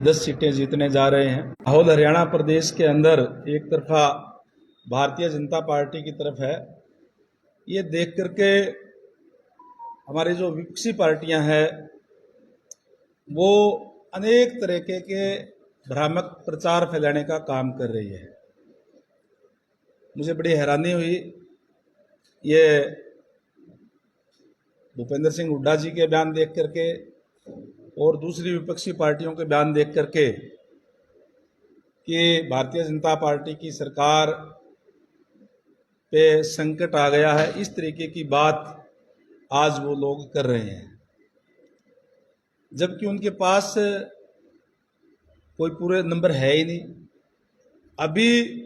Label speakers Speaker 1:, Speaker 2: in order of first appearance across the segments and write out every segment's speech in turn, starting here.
Speaker 1: 10 सीटें जीतने जा रहे हैं। माहौल हरियाणा प्रदेश के अंदर एक तरफा भारतीय जनता पार्टी की तरफ है। ये देख करके हमारी जो विपक्षी पार्टियां हैं वो अनेक तरीके के भ्रामक प्रचार फैलाने का काम कर रही है। मुझे बड़ी हैरानी हुई ये भूपेंद्र सिंह हुड्डा जी के बयान देख करके और दूसरी विपक्षी पार्टियों के बयान देख करके कि भारतीय जनता पार्टी की सरकार पे संकट आ गया है, इस तरीके की बात आज वो लोग कर रहे हैं, जबकि उनके पास कोई पूरे नंबर है ही नहीं। अभी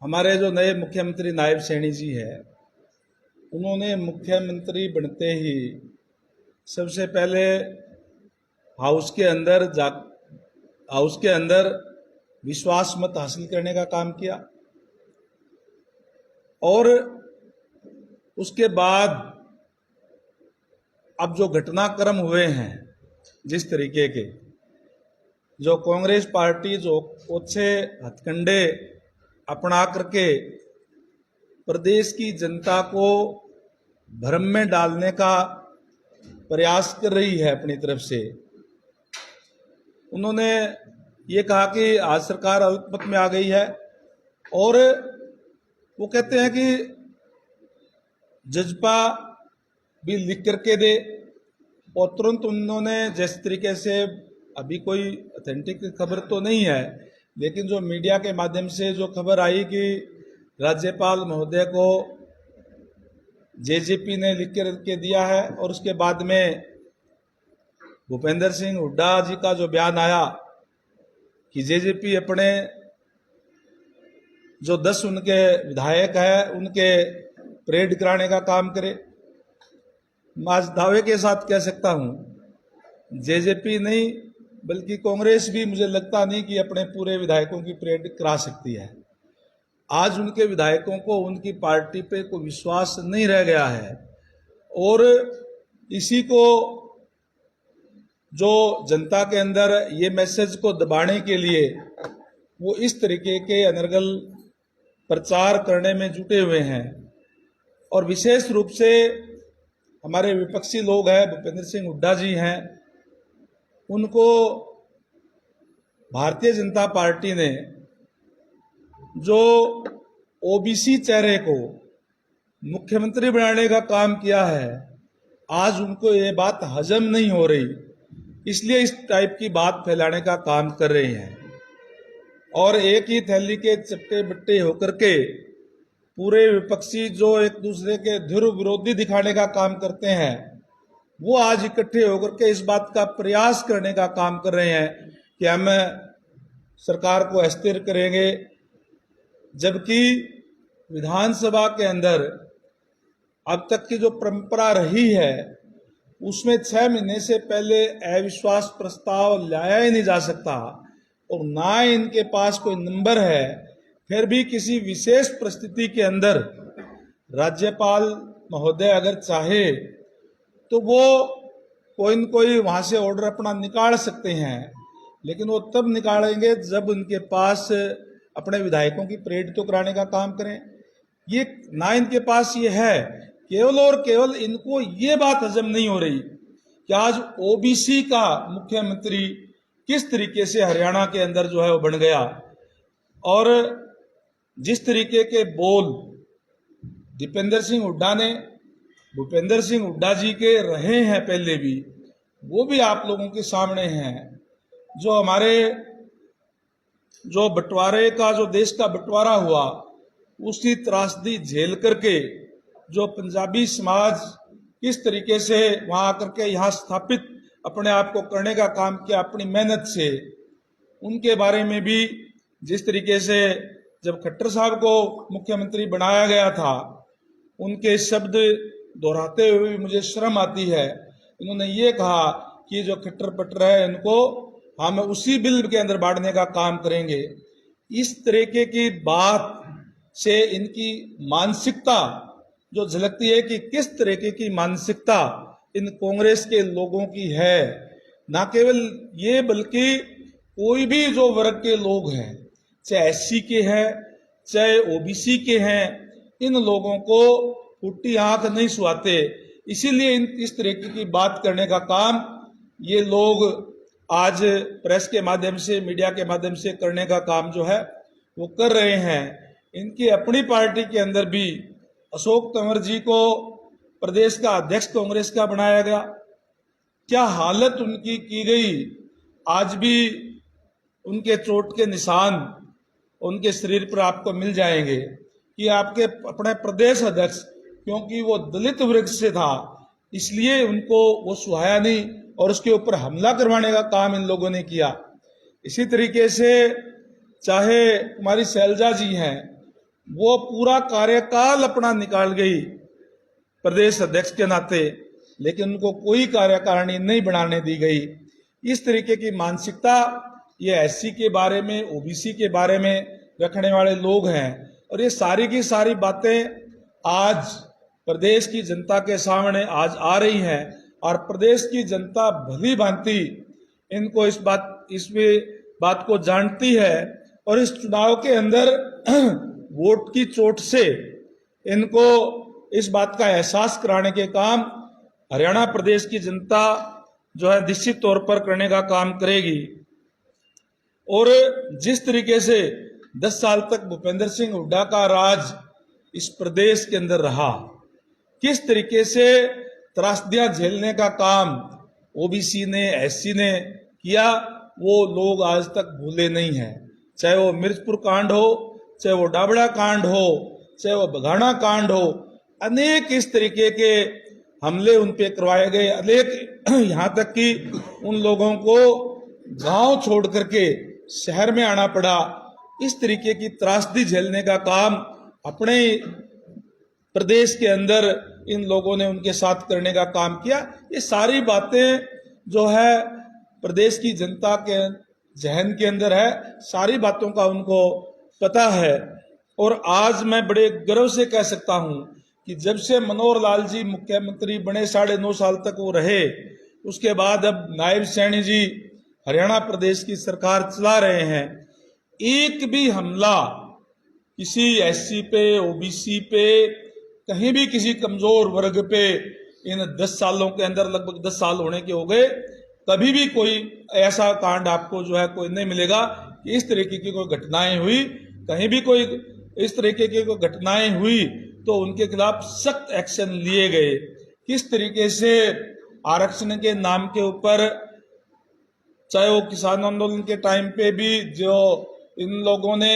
Speaker 1: हमारे जो नए मुख्यमंत्री नायब सैनी जी है, उन्होंने मुख्यमंत्री बनते ही सबसे पहले हाउस के अंदर विश्वास मत हासिल करने का काम किया और उसके बाद अब जो घटनाक्रम हुए हैं, जिस तरीके के जो कांग्रेस पार्टी जो ओछे हथकंडे अपना करके प्रदेश की जनता को भ्रम में डालने का प्रयास कर रही है अपनी तरफ से। उन्होंने ये कहा कि आज सरकार अल्पमत में आ गई है और वो कहते हैं कि जजपा भी लिख करके दे, और तुरंत उन्होंने जिस तरीके से, अभी कोई ऑथेंटिक खबर तो नहीं है, लेकिन जो मीडिया के माध्यम से जो खबर आई कि राज्यपाल महोदय को जेजेपी ने लिख के दिया है, और उसके बाद में भूपेंद्र सिंह हुड्डा जी का जो बयान आया कि जेजेपी अपने जो 10 उनके विधायक है उनके परेड कराने का काम करे। मैं आज दावे के साथ कह सकता हूं जेजेपी नहीं बल्कि कांग्रेस भी मुझे लगता नहीं कि अपने पूरे विधायकों की परेड करा सकती है। आज उनके विधायकों को उनकी पार्टी पे कोई विश्वास नहीं रह गया है, और इसी को जो जनता के अंदर ये मैसेज को दबाने के लिए वो इस तरीके के अनर्गल प्रचार करने में जुटे हुए हैं। और विशेष रूप से हमारे विपक्षी लोग हैं, भूपेंद्र सिंह हुड्डा जी हैं, उनको भारतीय जनता पार्टी ने जो ओबीसी चेहरे को मुख्यमंत्री बनाने का काम किया है, आज उनको ये बात हजम नहीं हो रही, इसलिए इस टाइप की बात फैलाने का काम कर रहे हैं। और एक ही थैली के चट्टे बट्टे होकर के पूरे विपक्षी जो एक दूसरे के ध्रुव विरोधी दिखाने का काम करते हैं, वो आज इकट्ठे होकर के इस बात का प्रयास करने का काम कर रहे हैं कि हम सरकार को अस्थिर करेंगे, जबकि विधानसभा के अंदर अब तक की जो परंपरा रही है उसमें 6 महीने से पहले अविश्वास प्रस्ताव लाया ही नहीं जा सकता, और ना इनके पास कोई नंबर है। फिर भी किसी विशेष परिस्थिति के अंदर राज्यपाल महोदय अगर चाहे तो वो कोई न कोई वहां से ऑर्डर अपना निकाल सकते हैं, लेकिन वो तब निकालेंगे जब उनके पास अपने विधायकों की परेड तो कराने का काम करें। ये ना इनके पास ये है, केवल और केवल इनको ये बात हजम नहीं हो रही कि आज ओबीसी का मुख्यमंत्री किस तरीके से हरियाणा के अंदर जो है वो बन गया, और जिस तरीके के बोल दीपेंद्र सिंह हुड्डा ने भूपेंद्र सिंह हुड्डा जी के रहे हैं पहले भी, वो भी आप लोगों के सामने हैं। जो हमारे जो बंटवारे का, जो देश का बंटवारा हुआ, उसकी त्रासदी झेल करके जो पंजाबी समाज किस तरीके से वहां आकर के यहाँ स्थापित अपने आप को करने का काम किया अपनी मेहनत से, उनके बारे में भी जिस तरीके से जब खट्टर साहब को मुख्यमंत्री बनाया गया था, उनके शब्द दोहराते हुए मुझे शर्म आती है। उन्होंने ये कहा कि जो खट्टर पट्टर है इनको हम उसी बिल के अंदर बांटने का काम करेंगे। इस तरीके की बात से इनकी मानसिकता जो झलकती है कि किस तरीके की मानसिकता इन कांग्रेस के लोगों की है ना केवल ये बल्कि कोई भी जो वर्ग के लोग हैं, चाहे एससी के हैं चाहे ओबीसी के हैं, इन लोगों को फूटी आंख नहीं सुहाते। इसीलिए इस तरीके की बात करने का काम ये लोग आज प्रेस के माध्यम से, मीडिया के माध्यम से करने का काम जो है वो कर रहे हैं। इनकी अपनी पार्टी के अंदर भी अशोक तंवर जी को प्रदेश का अध्यक्ष कांग्रेस का बनाया गया। क्या हालत उनकी की गई, आज भी उनके चोट के निशान उनके शरीर पर आपको मिल जाएंगे कि आपके अपने प्रदेश अध्यक्ष, क्योंकि वो दलित वर्ग से था इसलिए उनको वो सुहाया नहीं और उसके ऊपर हमला करवाने का काम इन लोगों ने किया। इसी तरीके से चाहे हमारी शैलजा जी हैं, वो पूरा कार्यकाल अपना निकाल गई प्रदेश अध्यक्ष के नाते, लेकिन उनको कोई कार्यकारिणी नहीं बनाने दी गई। इस तरीके की मानसिकता ये एससी के बारे में, ओबीसी के बारे में रखने वाले लोग हैं और ये सारी की सारी बातें आज प्रदेश की जनता के सामने आज आ रही हैं और प्रदेश की जनता भली भांति इनको इस बात को जानती है और इस चुनाव के अंदर वोट की चोट से इनको इस बात का एहसास कराने के काम हरियाणा प्रदेश की जनता जो है निश्चित तौर पर करने का काम करेगी। और जिस तरीके से 10 साल तक भूपेंद्र सिंह हुड्डा का राज इस प्रदेश के अंदर रहा, किस तरीके से त्रासदियां झेलने का काम ओबीसी ने, एससी ने किया, वो लोग आज तक भूले नहीं हैं। चाहे वो मिर्चपुर कांड हो, चाहे वो डाबड़ा कांड हो, चाहे वो बघाना कांड हो, अनेक इस तरीके के हमले उन पे करवाए गए। अनेक यहाँ तक कि उन लोगों को गांव छोड़ करके शहर में आना पड़ा। इस तरीके की त्रासदी झेलने का काम अपने प्रदेश के अंदर इन लोगों ने उनके साथ करने का काम किया। ये सारी बातें जो है प्रदेश की जनता के जहन के अंदर है, सारी बातों का उनको पता है। और आज मैं बड़े गर्व से कह सकता हूं कि जब से मनोहर लाल जी मुख्यमंत्री बने, 9.5 साल तक वो रहे, उसके बाद अब नायब सैनी जी हरियाणा प्रदेश की सरकार चला रहे हैं, एक भी हमला किसी एससी पे, ओबीसी पे, कहीं भी किसी कमजोर वर्ग पे इन 10 सालों के अंदर, लगभग 10 साल होने के हो गए, कभी भी कोई ऐसा कांड आपको जो है कोई नहीं मिलेगा कि इस तरीके की कोई घटनाएं हुई। कहीं भी कोई इस तरीके की कोई घटनाएं हुई तो उनके खिलाफ सख्त एक्शन लिए गए। किस तरीके से आरक्षण के नाम के ऊपर, चाहे वो किसान आंदोलन के टाइम पे भी जो इन लोगों ने,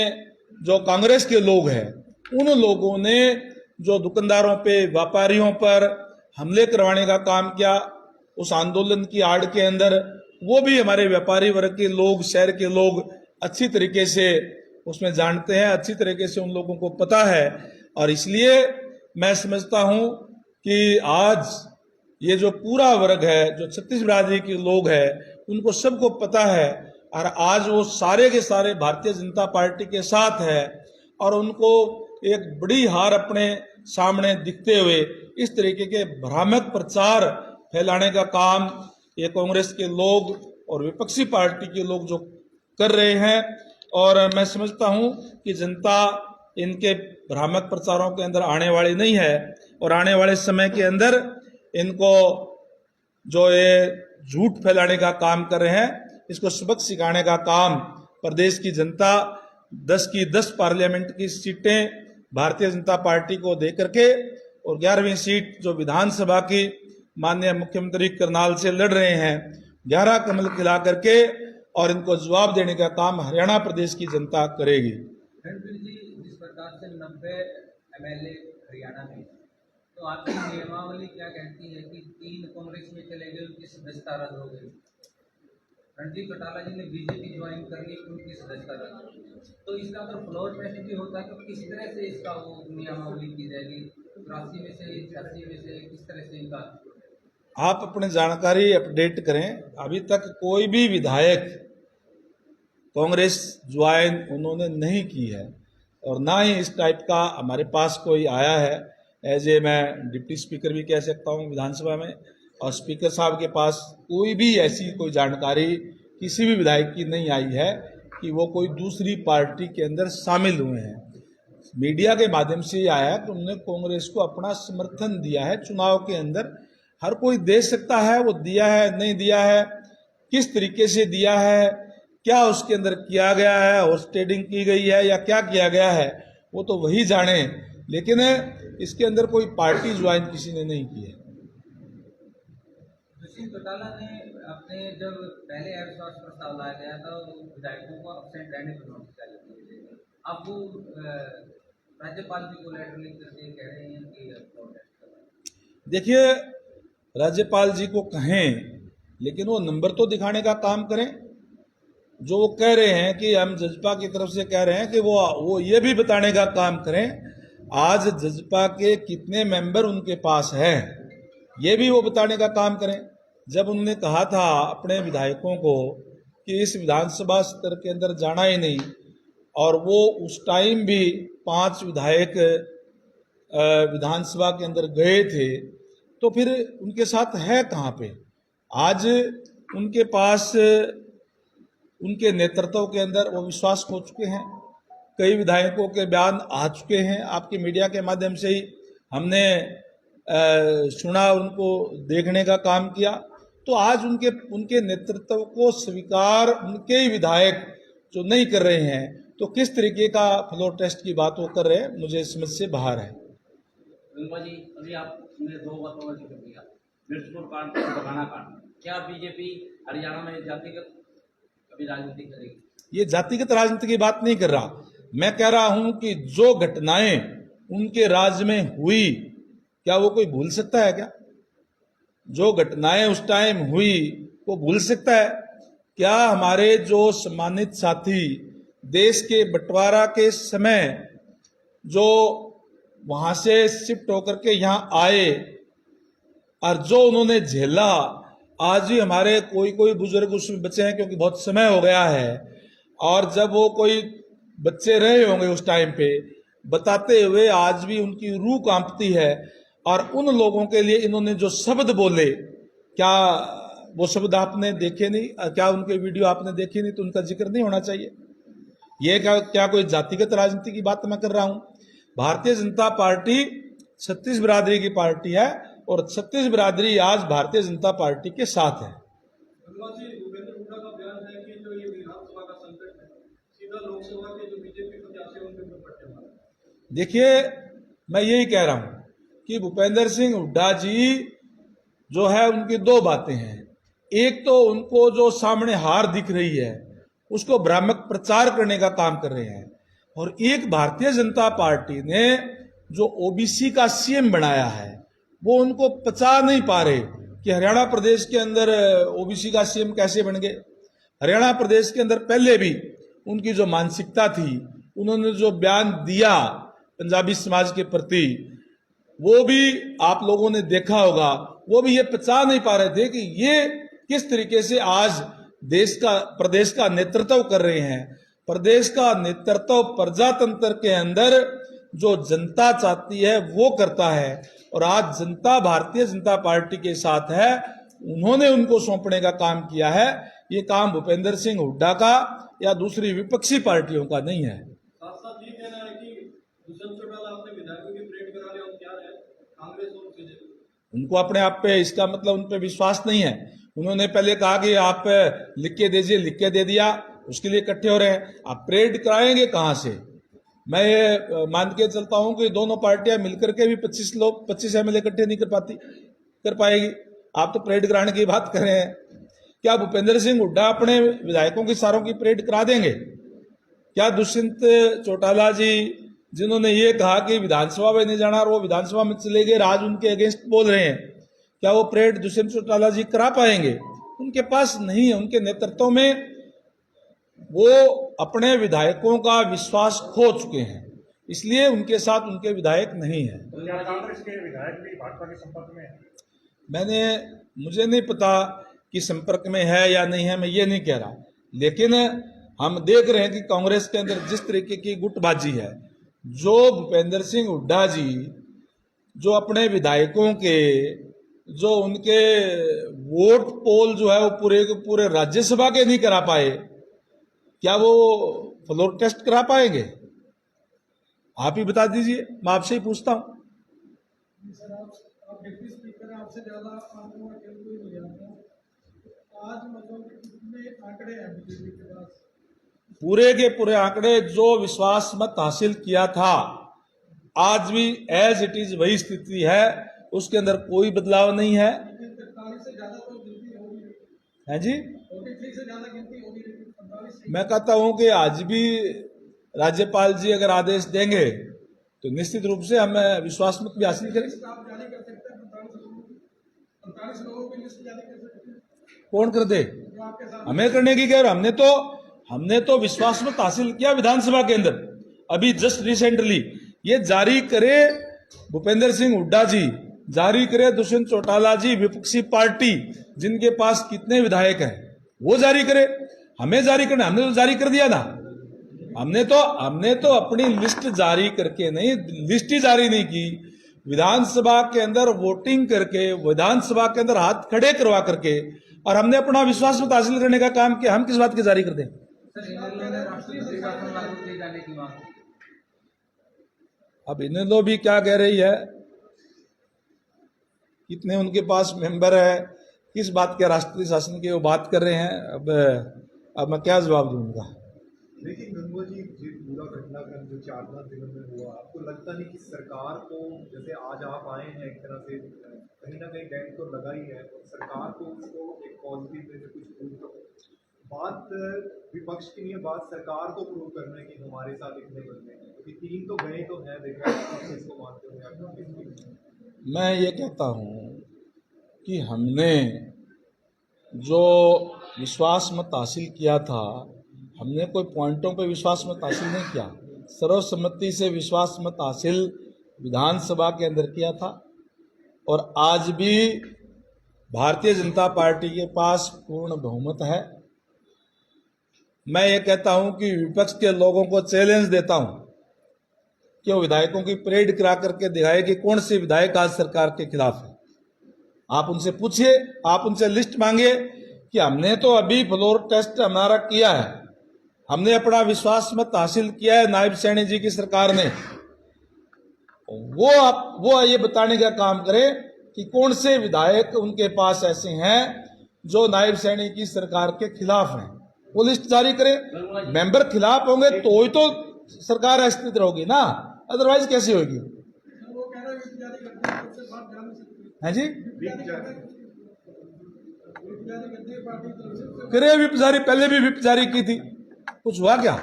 Speaker 1: जो कांग्रेस के लोग हैं, उन लोगों ने जो दुकानदारों पे, व्यापारियों पर हमले करवाने का काम किया उस आंदोलन की आड़ के अंदर, वो भी हमारे व्यापारी वर्ग के लोग, शहर के लोग अच्छी तरीके से उसमें जानते हैं, अच्छी तरीके से उन लोगों को पता है। और इसलिए मैं समझता हूं कि आज ये जो पूरा वर्ग है, जो छत्तीस बिरादरी के लोग हैं, उनको सबको पता है और आज वो सारे के सारे भारतीय जनता पार्टी के साथ है और उनको एक बड़ी हार अपने सामने दिखते हुए इस तरीके के भ्रामक प्रचार फैलाने का काम ये कांग्रेस के लोग और विपक्षी पार्टी के लोग जो कर रहे हैं। और मैं समझता हूं कि जनता इनके भ्रामक प्रचारों के अंदर आने वाली नहीं है और आने वाले समय के अंदर इनको जो ये झूठ फैलाने का काम कर रहे हैं, इसको सबक सिखाने का काम प्रदेश की जनता 10 की 10 पार्लियामेंट की सीटें भारतीय जनता पार्टी को दे करके और 11वीं सीट जो विधानसभा की माननीय मुख्यमंत्री करनाल से लड़ रहे हैं, 11 कमल खिला करके और इनको जवाब देने का काम हरियाणा प्रदेश की जनता करेगी।
Speaker 2: रणबीर जी, जिस प्रकार से 90 एमएलए हरियाणा में, तो आपकी नियमावली क्या कहती है कि 3 कांग्रेस में चले गए, उनकी सदस्यता रद्द हो गई। रणजीत चौटाला जी ने बीजेपी ज्वाइन कर ली, उनकी सदस्यता रद्द हो गई। तो इसका अगर फ्लोर टेस्ट भी होता है तो किस तरह से इसका वो नियमावली की जाएगी? 83 में से, 86 में से, किस तरह से इनका?
Speaker 1: आप अपनी जानकारी अपडेट करें। अभी तक कोई भी विधायक कांग्रेस ज्वाइन उन्होंने नहीं की है और ना ही इस टाइप का हमारे पास कोई आया है। एज ए मैं डिप्टी स्पीकर भी कह सकता हूं विधानसभा में, और स्पीकर साहब के पास कोई भी ऐसी कोई जानकारी किसी भी विधायक की नहीं आई है कि वो कोई दूसरी पार्टी के अंदर शामिल हुए हैं। मीडिया के माध्यम से ये आया कि उन्होंने कांग्रेस को अपना समर्थन दिया है। चुनाव के अंदर हर कोई दे सकता है, वो दिया है नहीं दिया है, किस तरीके से दिया है, क्या उसके अंदर किया गया है, हॉर्स ट्रेडिंग की गई है या क्या किया गया है, वो तो वही जाने, लेकिन इसके अंदर कोई पार्टी ज्वाइन किसी ने नहीं की है।
Speaker 2: दुष्यंत चौटाला ने अपने जब पहले अविश्वास प्रस्ताव लाया गया था तो विधायकों को अब्सेंट रहने पर नोटिस जारी किए थे। अब वो राज्यपाल जी को लेटर लिख करके कह रहे हैं कि प्रोटेस्ट करें।
Speaker 1: देखिए, राज्यपाल जी को कहें, लेकिन वो नंबर तो दिखाने का काम करें। जो वो कह रहे हैं कि हम जजपा की तरफ से कह रहे हैं कि वो ये भी बताने का काम करें आज जजपा के कितने मेंबर उनके पास हैं, ये भी वो बताने का काम करें। जब उन्होंने कहा था अपने विधायकों को कि इस विधानसभा स्तर के अंदर जाना ही नहीं, और वो उस टाइम भी 5 विधायक विधानसभा के अंदर गए थे, तो फिर उनके साथ है कहाँ पे? आज उनके पास उनके नेतृत्व के अंदर वो विश्वास खो चुके हैं। कई विधायकों के बयान आ चुके हैं, आपके मीडिया के माध्यम से ही हमने सुना, उनको देखने का काम किया। तो आज उनके नेतृत्व को स्वीकार उनके ही विधायक जो नहीं कर रहे हैं, तो किस तरीके का फ्लोर टेस्ट की बात वो कर रहे हैं, मुझे समझ से बाहर है।
Speaker 3: गंगा जी, अभी आपने 2 बातों का जिक्र किया, मिर्चपुर कांड और बगाना कांड। क्या बीजेपी हरियाणा में जातिगत अभी राजनीति करेगी?
Speaker 1: ये जातिगत राजनीति की बात नहीं कर रहा, मैं कह रहा हूं कि जो घटनाएं उनके राज्य में हुई, क्या वो कोई भूल सकता है? क्या जो घटनाएं उस टाइम हुई वो भूल सकता है? क्या हमारे जो सम्मानित साथी देश के बंटवारा के समय जो वहां से शिफ्ट होकर के यहाँ आए और जो उन्होंने झेला, आज भी हमारे कोई बुजुर्ग उसमें बचे हैं, क्योंकि बहुत समय हो गया है, और जब वो कोई बच्चे रहे होंगे उस टाइम पे, बताते हुए आज भी उनकी रूह कांपती है। और उन लोगों के लिए इन्होंने जो शब्द बोले, क्या वो शब्द आपने देखे नहीं? क्या उनके वीडियो आपने देखे नहीं? तो उनका जिक्र नहीं होना चाहिए। ये क्या कोई जातिगत राजनीति की बात मैं कर रहा हूं? भारतीय जनता पार्टी छत्तीस बिरादरी की पार्टी है, और छत्तीस बिरादरी आज भारतीय जनता पार्टी के साथ है।
Speaker 4: भूपेंद्र हुड्डा का बयान है कि जो ये विधानसभा का संकट है सीधा लोकसभा के जो बीजेपी प्रत्याशी उनके ऊपर पड़ने वाला है।
Speaker 1: देखिए, मैं यही कह रहा हूं कि भूपेंद्र सिंह हुड्डा जी जो है, उनकी 2 बातें हैं। एक तो उनको जो सामने हार दिख रही है उसको भ्रामक प्रचार करने का काम कर रहे हैं, और एक भारतीय जनता पार्टी ने जो ओबीसी का सीएम बनाया है वो उनको पचा नहीं पा रहे कि हरियाणा प्रदेश के अंदर ओबीसी का सीएम कैसे बन गए। हरियाणा प्रदेश के अंदर पहले भी उनकी जो मानसिकता थी, उन्होंने जो बयान दिया पंजाबी समाज के प्रति, वो भी आप लोगों ने देखा होगा, वो भी ये पचा नहीं पा रहे थे कि ये किस तरीके से आज प्रदेश का नेतृत्व कर रहे हैं। प्रदेश का नेतृत्व प्रजातंत्र के अंदर जो जनता चाहती है वो करता है, और आज जनता भारतीय जनता पार्टी के साथ है। उन्होंने उनको सौंपने का काम किया है। ये काम भूपेंद्र सिंह हुड्डा का या दूसरी विपक्षी पार्टियों का नहीं है।
Speaker 4: साथ साथ ये कहना है कि दुष्यंत चौटाला अपने विधायकों की परेड करा रहे, हम क्या है कांग्रेस और बीजेपी।
Speaker 1: उनको अपने आप पे, इसका मतलब उन पे विश्वास नहीं है। उन्होंने पहले कहा कि आप लिख के दीजिए, लिख के दे दिया, उसके लिए इकट्ठे हो रहे हैं। आप परेड कराएंगे कहां से? मैं ये मान के चलता हूं कि दोनों पार्टियां मिलकर के भी 25 एमएलए इकट्ठे नहीं कर पाएगी। आप तो परेड कराने की बात कर रहे हैं। क्या भूपेंद्र सिंह हुड्डा अपने विधायकों की सारों की परेड करा देंगे? क्या दुष्यंत चौटाला जी, जिन्होंने ये कहा कि विधानसभा में नहीं जाना और वो विधानसभा में चले गए, आज उनके अगेंस्ट बोल रहे हैं, क्या वो परेड दुष्यंत चौटाला जी करा पाएंगे? उनके पास नहीं है। उनके नेतृत्व में वो अपने विधायकों का विश्वास खो चुके हैं, इसलिए उनके साथ उनके विधायक नहीं है।
Speaker 4: कांग्रेस के विधायक भी भाजपा के संपर्क में है।
Speaker 1: मुझे नहीं पता कि संपर्क में है या नहीं है, मैं ये नहीं कह रहा, लेकिन हम देख रहे हैं कि कांग्रेस के अंदर जिस तरीके की गुटबाजी है, जो भूपेंद्र सिंह हुड्डा जी जो अपने विधायकों के जो उनके वोट पोल जो है वो पूरे के पूरे राज्यसभा के नहीं करा पाए, क्या वो फ्लोर टेस्ट करा पाएंगे? आप ही बता दीजिए, मैं आपसे ही पूछता हूं।
Speaker 4: सर आप डिप्टी स्पीकर हैं, आपसे ज्यादा आंकड़ों का खेल कोई नहीं जानता। आज मतलब कितने आंकड़े हैं बीजेपी के पास?
Speaker 1: पूरे के पूरे आंकड़े जो विश्वास मत हासिल किया था, आज भी एज इट इज वही स्थिति है, उसके अंदर कोई बदलाव नहीं है।
Speaker 4: 43 से ज्यादा तो गिनती होगी,
Speaker 1: है जी,
Speaker 4: 43 से ज्यादा गिनती होगी, लेकिन 45
Speaker 1: मैं कहता हूं कि आज भी राज्यपाल जी अगर आदेश देंगे तो निश्चित रूप से हम विश्वास मत भी हासिल करेंगे।
Speaker 4: लिस्ट आप जारी कर सकते हैं। 45 लोगों की लिस्ट जारी कर सकते हैं
Speaker 1: कौन कर दे?
Speaker 4: जो आपके साथ।
Speaker 1: हमें करने की क्या? हमने तो विश्वास मत हासिल किया विधानसभा के अंदर, अभी जस्ट रिसेंटली। ये जारी करे भूपेंद्र सिंह हुड्डा जी, जारी करे दुष्यंत चौटाला जी, विपक्षी पार्टी जिनके पास कितने विधायक हैं, वो जारी करे। हमें जारी करना, हमने तो जारी कर दिया ना। हमने तो अपनी लिस्ट जारी करके नहीं, लिस्ट ही जारी नहीं की, विधानसभा के अंदर वोटिंग करके, विधानसभा के अंदर हाथ खड़े करवा करके, और हमने अपना विश्वास मत हासिल करने का काम किया। हम किस बात की जारी कर दें?
Speaker 2: सर इनेलो ने राष्ट्रपति शासन लागू किए जाने की मांग की।
Speaker 1: अब इनेलो भी क्या कह रही है, कितने उनके पास मेंबर है, किस बात के राष्ट्रीय शासन की वो बात कर रहे हैं। अब मैं क्या जवाब दूं उनका?
Speaker 5: लेकिन गंगवा जी, ये पूरा घटनाक्रम जो 4-5 दिनों में हुआ, आपको लगता नहीं कि सरकार को, जैसे आज आप आए हैं एक तरह से कहीं ना कहीं डैम तो लगा ही है, और सरकार को उसको एक पॉजिटिव वे में कुछ प्रूव करो। बात विपक्ष की नहीं है, बात सरकार को प्रूव करना है कि हमारे साथ इतने बंदे हैं, क्योंकि 3 तो गए तो हैं, देखा इसको मानते हुए।
Speaker 1: मैं ये कहता हूं कि हमने जो विश्वास मत हासिल किया था, हमने कोई पॉइंटों पे विश्वास मत हासिल नहीं किया, सर्वसम्मति से विश्वास मत हासिल विधानसभा के अंदर किया था। और आज भी भारतीय जनता पार्टी के पास पूर्ण बहुमत है। मैं ये कहता हूं कि विपक्ष के लोगों को चैलेंज देता हूं कि वो विधायकों की परेड करा करके दिखाए कि कौन से विधायक आज सरकार के खिलाफ है। आप उनसे पूछिए, आप उनसे लिस्ट मांगिए कि हमने तो अभी फ्लोर टेस्ट हमारा किया है, हमने अपना विश्वास मत हासिल किया है नायब सैनी जी की सरकार ने। वो ये बताने का काम करे कि कौन से विधायक उनके पास ऐसे हैं जो नायब सैनी की सरकार के खिलाफ हैं, वो लिस्ट जारी करे। मेंबर खिलाफ होंगे तो ही तो सरकार अस्तित्व होगी ना, अदरवाइज कैसे होगी?
Speaker 4: वो कह रहे हैं जारी करते हैं, उससे बात जान नहीं सकती
Speaker 1: है जी,
Speaker 4: जारी करते हैं पार्टी की तरफ से।
Speaker 1: करे विप जारी, पहले भी विप जारी की थी, कुछ हुआ क्या?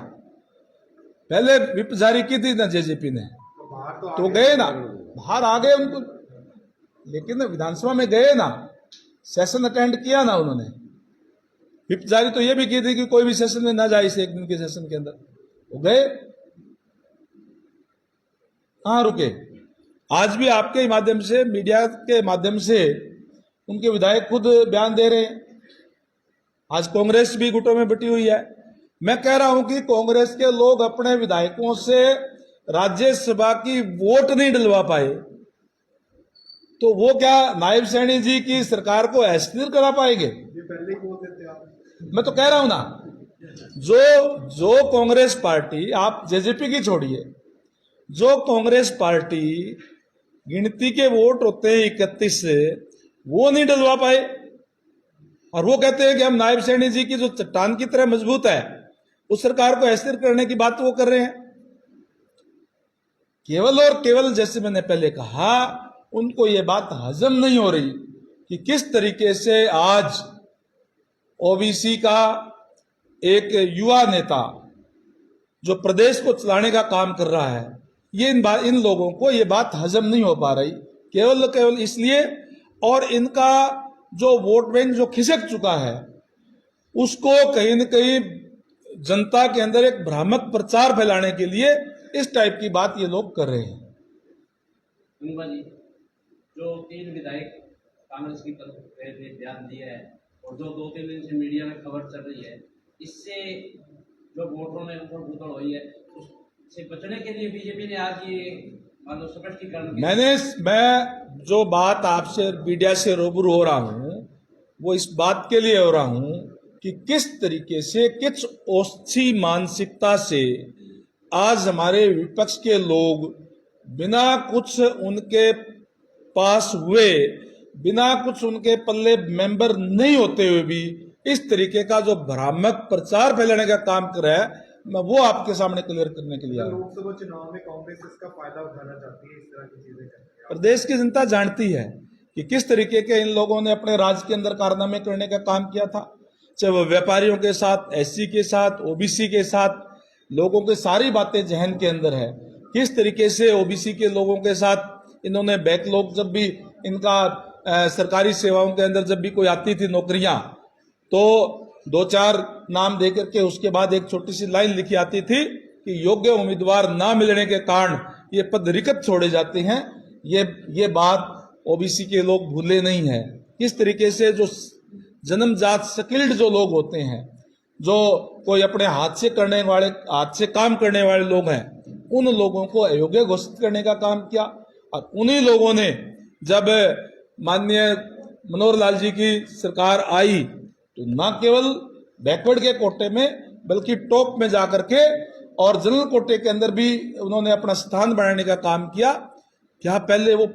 Speaker 1: पहले विप जारी की थी ना जेजेपी ने, तो गए ना, बाहर आ गए उनको, लेकिन विधानसभा में गए ना, सेशन अटेंड किया ना उन्होंने। विप जारी तो ये भी की थी कि कोई भी सेशन में ना जाए, इस एक दिन के सेशन के अंदर वो गए, कहां रुके? आज भी आपके माध्यम से, मीडिया के माध्यम से उनके विधायक खुद बयान दे रहे हैं। आज कांग्रेस भी गुटों में बटी हुई है। मैं कह रहा हूं कि कांग्रेस के लोग अपने विधायकों से राज्यसभा की वोट नहीं डलवा पाए, तो वो क्या नायब सैनी जी की सरकार को अस्थिर करा पाएंगे?
Speaker 5: ये पहले ही बोल देते आप।
Speaker 1: मैं तो कह रहा हूं ना, जो कांग्रेस पार्टी, आप जेजेपी की छोड़िए, जो कांग्रेस पार्टी गिनती के वोट होते हैं 31 से, वो नहीं डलवा पाए, और वो कहते हैं कि हम नायब सैनी जी की जो चट्टान की तरह मजबूत है, उस सरकार को अस्थिर करने की बात वो कर रहे हैं। केवल और केवल, जैसे मैंने पहले कहा, उनको ये बात हजम नहीं हो रही कि किस तरीके से आज ओबीसी का एक युवा नेता जो प्रदेश को चलाने का काम कर रहा है, ये इन लोगों को ये बात हजम नहीं हो पा रही, केवल इसलिए, और इनका जो वोट बैंक जो खिसक चुका है, उसको कहीं न कहीं जनता के अंदर एक भ्रामक प्रचार फैलाने के लिए इस टाइप की बात ये लोग कर रहे हैं।
Speaker 3: गंगवा जी, जो 3 विधायक कांग्रेस की तरफ गए थे, बयान दिया है, और जो 2-3 दिन से मीडिया में खबर चल रही है, इससे जो वोटरों में उथल पुथल हुई है, उससे बचने के लिए बीजेपी ने आज ये मान लो स्पष्टीकरण की-
Speaker 1: मैं जो बात आपसे मीडिया से रूबरू हो रहा हूं वो इस बात के लिए हो रहा हूं कि किस तरीके से किस ओछी मानसिकता से आज हमारे विपक्ष के लोग बिना कुछ उनके पास हुए, बिना कुछ उनके पल्ले मेंबर नहीं होते हुए भी इस तरीके का जो भ्रामक प्रचार फैलाने का काम कर रहा है, मैं वो आपके सामने क्लियर करने के लिए आया हूं।
Speaker 5: लोकसभा चुनाव में कांग्रेस इसका फायदा उठाना चाहती है, इस तरह की चीजें करती है।
Speaker 1: प्रदेश की जनता जानती है कि किस तरीके के इन लोगों ने अपने राज्य के अंदर कारनामे करने का काम किया था, चाहे वो व्यापारियों के साथ, एससी के साथ, ओबीसी के साथ, लोगों की सारी बातें जहन के अंदर है। किस तरीके से ओबीसी के लोगों के साथ इन्होंने बैकलॉग, जब भी इनका सरकारी सेवाओं के अंदर जब भी कोई आती थी नौकरियां, तो 2-4 नाम देकर के उसके बाद एक छोटी सी लाइन लिखी आती थी कि योग्य उम्मीदवार ना मिलने के कारण ये पद रिक्त छोड़े जाते हैं। ये बात ओबीसी के लोग भूले नहीं है। किस तरीके से जो जन्मजात स्किल्ड जो लोग होते हैं, जो कोई अपने हाथ से काम करने वाले लोग हैं, उन लोगों को अयोग्य घोषित करने का काम किया। और उन्हीं लोगों ने जब माननीय मनोहर लाल जी की सरकार आई तो न केवल बैकवर्ड के कोटे में बल्कि टॉप में जाकर के और जनरल कोटे के अंदर भी उन्होंने अपना स्थान बनाने का काम किया। क्या पहले वो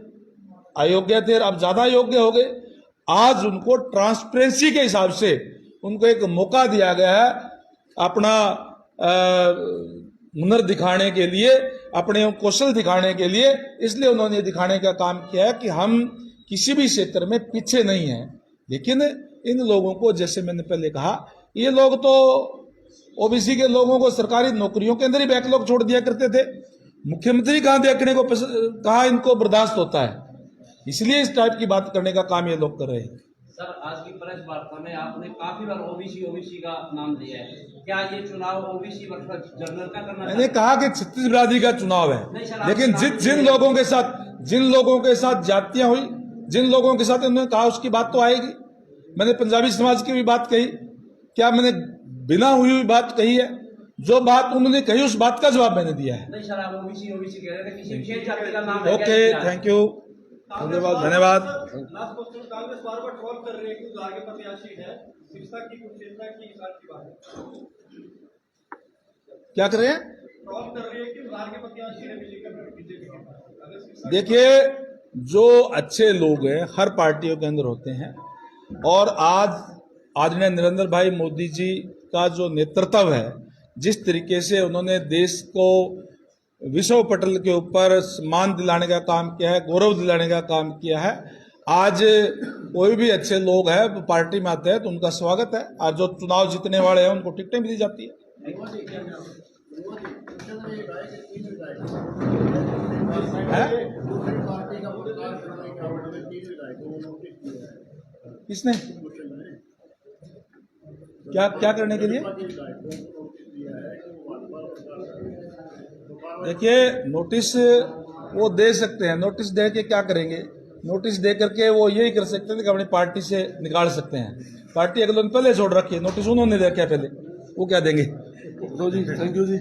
Speaker 1: अयोग्य थे, अब ज्यादा योग्य हो गए? आज उनको ट्रांसपेरेंसी के हिसाब से उनको एक मौका दिया गया है अपना हुनर दिखाने के लिए, अपने कौशल दिखाने के लिए। इसलिए उन्होंने दिखाने का काम किया है कि हम किसी भी क्षेत्र में पीछे नहीं हैं। लेकिन इन लोगों को, जैसे मैंने पहले कहा, ये लोग तो ओबीसी के लोगों को सरकारी नौकरियों के अंदर ही बैकलॉग छोड़ दिया करते थे। मुख्यमंत्री कहां देखने को कहा इनको बर्दाश्त होता है, इसलिए इस टाइप की बात करने का काम ये लोग कर रहे हैं।
Speaker 3: सर, आज की प्रेस वार्ता में आपने काफी बार ओबीसी का नाम लिया है। क्या ये चुनाव ओबीसी वर्सेस जनरल का करना?
Speaker 1: मैंने कहा कि छत्तीस बिरादरी का चुनाव
Speaker 3: नहीं सर,
Speaker 1: है, लेकिन जिन लोगों के साथ जातियां हुई, जिन लोगों के साथ उन्होंने कहा उसकी बात तो आएगी। मैंने पंजाबी समाज की भी बात कही, क्या मैंने बिना हुई बात कही है? जो बात उन्होंने कही उस बात का जवाब मैंने दिया है।
Speaker 3: नहीं सर, आप ओबीसी कह रहे थे, किसी विशेष जाति का नाम है क्या?
Speaker 1: ओके, थैंक यू, धन्यवाद।
Speaker 4: लास्ट क्वेश्चन, कांग्रेस बार बार ट्रोल कर रही है कि उधार के प्रत्याशी है, शिक्षा की कुशलता की हिसाब की बात है।
Speaker 1: क्या कर रहे हैं?
Speaker 4: ट्रोल कर रही है कि उधार के प्रत्याशी है बीजेपी।
Speaker 1: देखिए, जो अच्छे लोग हैं हर पार्टियों के अंदर होते हैं, और आज आदरणीय नरेंद्र भाई मोदी जी का जो नेतृत्व है, जिस तरीके से उन्होंने देश को विश्व पटल के ऊपर सम्मान दिलाने का काम किया है, गौरव दिलाने का काम किया है, आज कोई भी अच्छे लोग हैं वो पार्टी में आते हैं तो उनका स्वागत है। आज जो चुनाव जीतने वाले हैं उनको टिकटें भी दी जाती है। किसने? क्या करने के लिए? देखिए, नोटिस वो दे सकते हैं, नोटिस दे के क्या करेंगे? नोटिस दे करके वो यही कर सकते हैं कि अपनी पार्टी से निकाल सकते हैं। पार्टी अगले दिन पहले छोड़ रखी है, नोटिस उन्होंने देखा पहले, वो क्या देंगे?
Speaker 6: जी, थैंक यू जी।